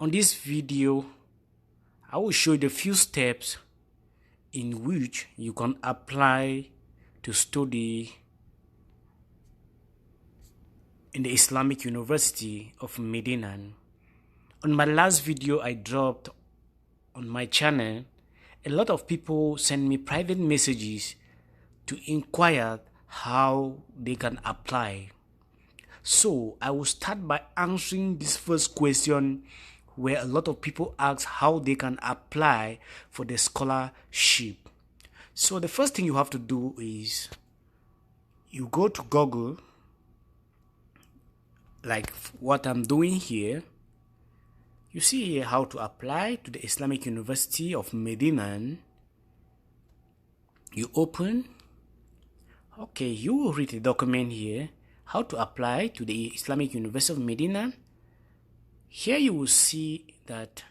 On this video, I will show you the few steps in which you can apply to study in the Islamic University of Madinah. On my last video I dropped on my channel, a lot of people send me private messages to inquire how they can apply. So I will start by answering this first question, where a lot of people ask how they can apply for the scholarship. So the first thing you have to do is you go to Google, like what I'm doing here. You see here how to apply to the Islamic University of Madinah. You open. Okay, you will read the document here, how to apply to the Islamic University of Madinah. Here you will see that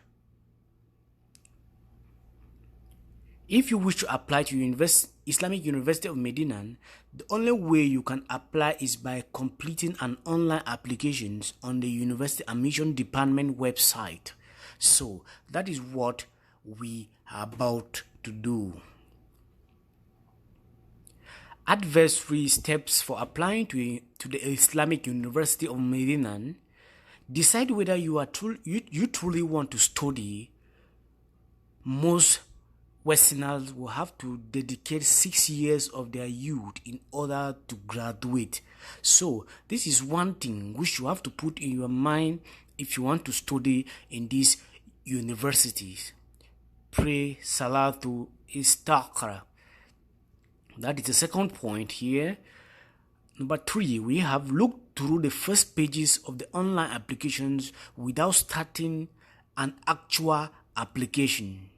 if you wish to apply to Islamic University of Madinah, the only way you can apply is by completing an online application on the University Admission Department website. So that is what we are about to do. Adversary steps for applying to the Islamic University of Madinah. Decide whether you truly want to study. Most Westerners will have to dedicate 6 years of their youth in order to graduate. So this is one thing which you have to put in your mind if you want to study in these universities. Pray salatu istikhara. That is the second point here. Number 3, we have looked through the first pages of the online applications without starting an actual application.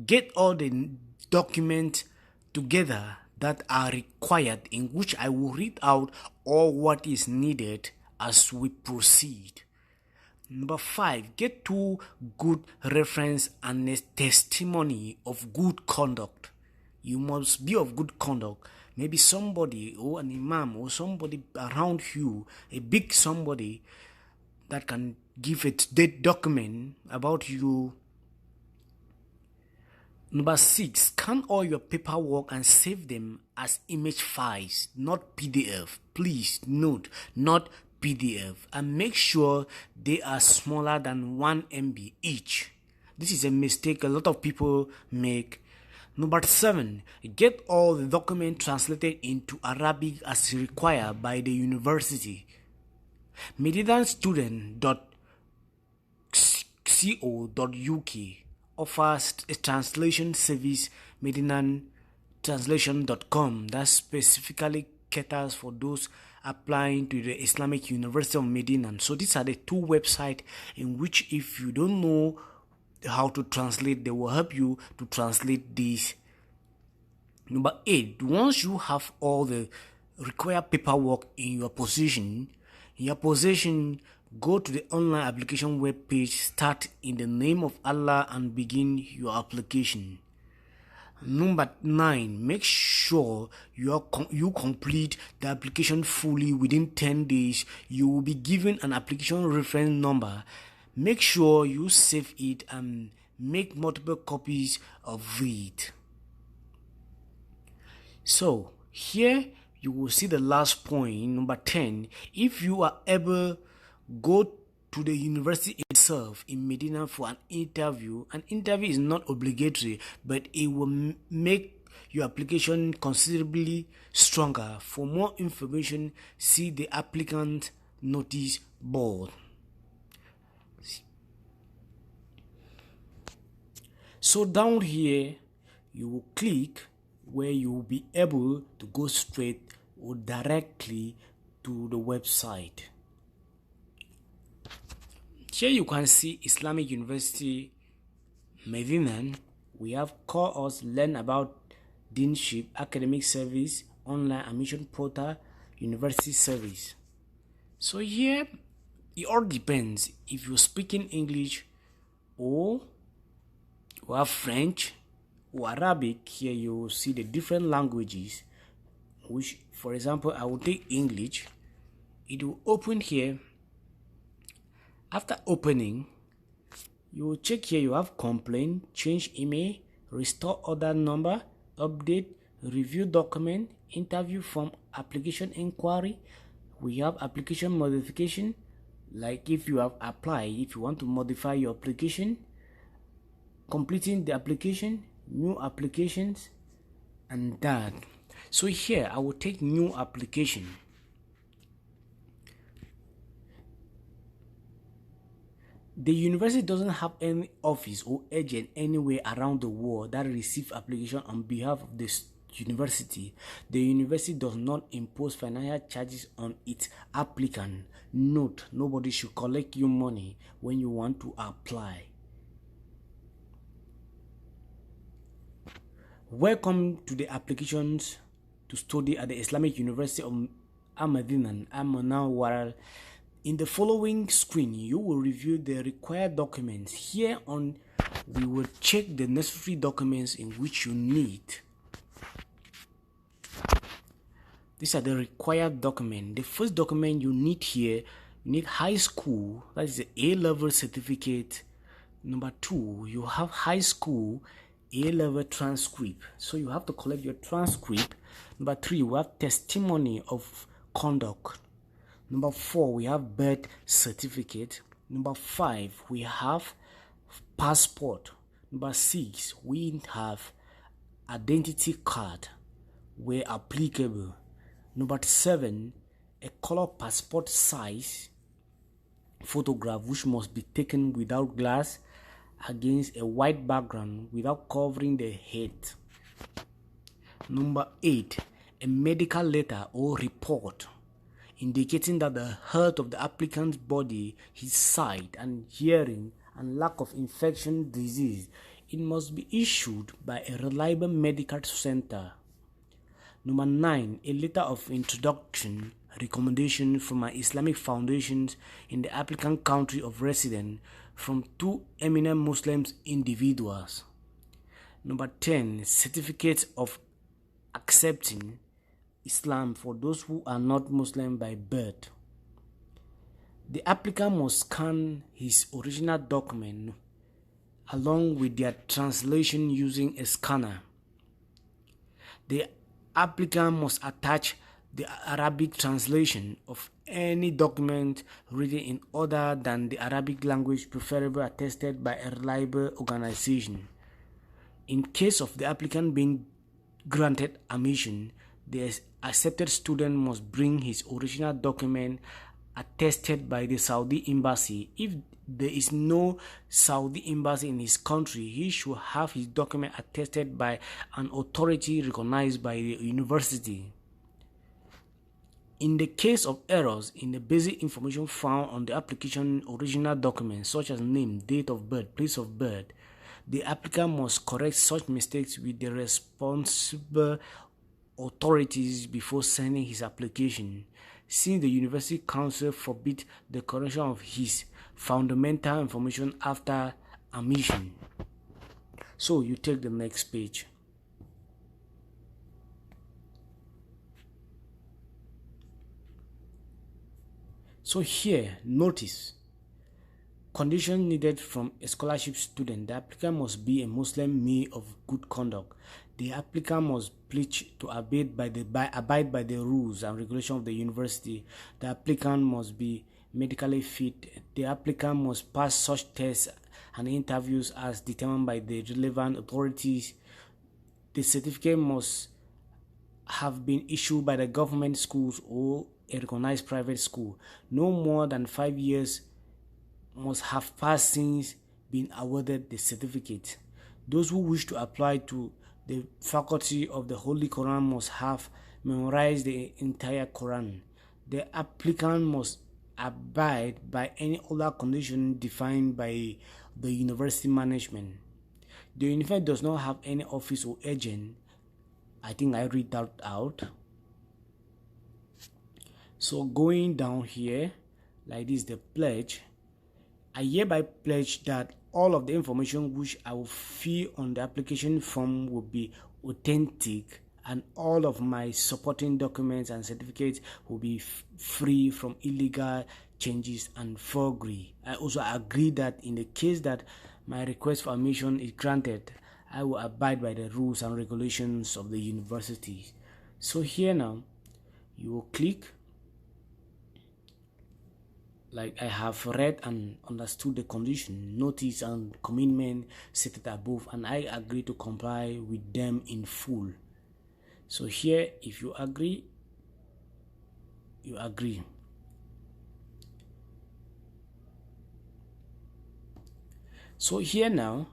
Get all the documents together that are required, in which I will read out all what is needed as we proceed. Number 5, get 2 good reference and a testimony of good conduct. You must be of good conduct. Maybe somebody or an imam or somebody around you, a big somebody that can give a document about you. Number 6, scan all your paperwork and save them as image files, not PDF. Please note, not PDF. And make sure they are smaller than 1 MB each. This is a mistake a lot of people make. Number 7, get all the documents translated into Arabic as required by the university. MadinahStudent.co.uk offers a translation service, MadinahTranslation.com, that specifically caters for those applying to the Islamic University of Madinah. So these are the 2 websites in which, if you don't know how to translate, they will help you to translate this. Number 8, once you have all the required paperwork in your possession, go to the online application web page, start in the name of Allah and begin your application. Number 9, make sure you complete the application fully within 10 days. You will be given an application reference number. Make sure you save it and make multiple copies of it. So here you will see the last point, number 10. If you are able, go to the university itself in Madinah for an interview. An interview is not obligatory, but it will make your application considerably stronger. For more information, see the applicant notice board. So down here, you will click where you will be able to go straight or directly to the website. Here you can see Islamic University Madinah. We have course learn about Deanship, academic service, online admission portal, university service. So here it all depends if you're speaking English or have French or Arabic. Here you will see the different languages, which, for example, I will take English. It will open here. After opening, You will check here, you have complaint, change email, restore order number, update, review document, interview form, application inquiry. We have application modification, like if you have applied, if you want to modify your application, completing the application, new applications, and that. So here I will take new application. The university doesn't have any office or agent anywhere around the world that receive application on behalf of the university. The university does not impose financial charges on its applicant. Note, nobody should collect your money when you want to apply. Welcome to the applications to study at the Islamic University of Madinah. I'm now in the following screen, you will review the required documents. Here on, we will check the necessary documents in which you need. These are the required documents. The first document you need here, you need high school, that is the A-level certificate. Number 2, you have high school A-level transcript. So you have to collect your transcript. Number 3, we have testimony of conduct. Number 4, we have birth certificate. Number 5, we have passport. Number 6, we have identity card where applicable. Number 7, a color passport size photograph which must be taken without glass against a white background without covering the head. Number 8, a medical letter or report indicating that the health of the applicant's body, his sight and hearing, and lack of infection disease. It must be issued by a reliable medical center. Number 9, a letter of introduction, recommendation from an Islamic foundations in the applicant country of residence from 2 eminent Muslims individuals. Number 10, certificate of accepting Islam for those who are not Muslim by birth. The applicant must scan his original document along with their translation using a scanner. The applicant must attach the Arabic translation of any document written in other than the Arabic language, preferably attested by a reliable organization. In case of the applicant being granted admission, the accepted student must bring his original document attested by the Saudi embassy. If there is no Saudi embassy in his country, he should have his document attested by an authority recognized by the university. In the case of errors in the basic information found on the application original document, such as name, date of birth, place of birth, the applicant must correct such mistakes with the responsible authorities before sending his application, since the University Council forbids the correction of his fundamental information after admission. So you take the next page. So here, notice, condition needed from a scholarship student. The applicant must be a Muslim male of good conduct. The applicant must pledge to abide by the rules and regulations of the university. The applicant must be medically fit. The applicant must pass such tests and interviews as determined by the relevant authorities. The certificate must have been issued by the government schools or a recognized private school. No more than 5 years must have passed since being awarded the certificate. Those who wish to apply to the faculty of the Holy Quran must have memorized the entire Quran. The applicant must abide by any other condition defined by the university management. The university does not have any office or agent. I think I read that out. So going down here, like this, the pledge. I hereby pledge that all of the information which I will fill on the application form will be authentic, and all of my supporting documents and certificates will be free from illegal changes and agree. I also agree that in the case that my request for admission is granted, I will abide by the rules and regulations of the university. So here now, you will click like I have read and understood the condition, notice and commitment stated above, and I agree to comply with them in full. So here, if you agree, you agree. So here now,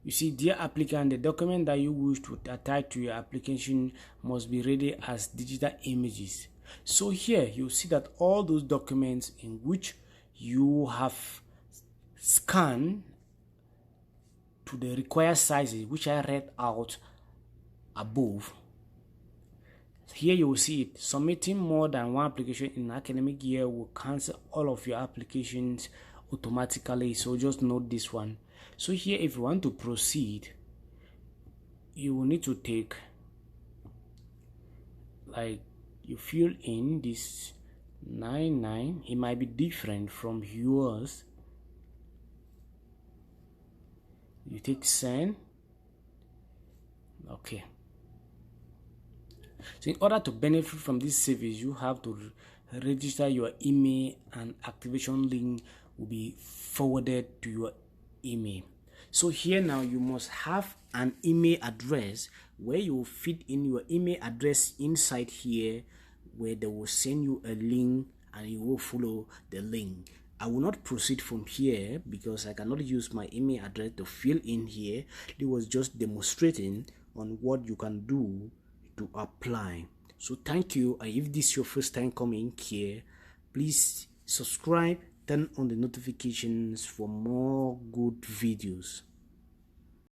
you see, dear applicant, the document that you wish to attach to your application must be ready as digital images. So here you see that all those documents in which you have scanned to the required sizes, which I read out above, here you will see it. Submitting more than one application in an academic year will cancel all of your applications automatically, so just note this one. So here, if you want to proceed, you will need to take, like, you fill in this 99. It might be different from yours. You take send. Okay. So in order to benefit from this service, you have to register your email, and activation link will be forwarded to your email. So here now, you must have an email address where you will fit in your email address inside here, where they will send you a link and you will follow the link. I will not proceed from here because I cannot use my email address to fill in here. It was just demonstrating on what you can do to apply. So thank you, and if this is your first time coming here, please subscribe, turn on the notifications for more good videos.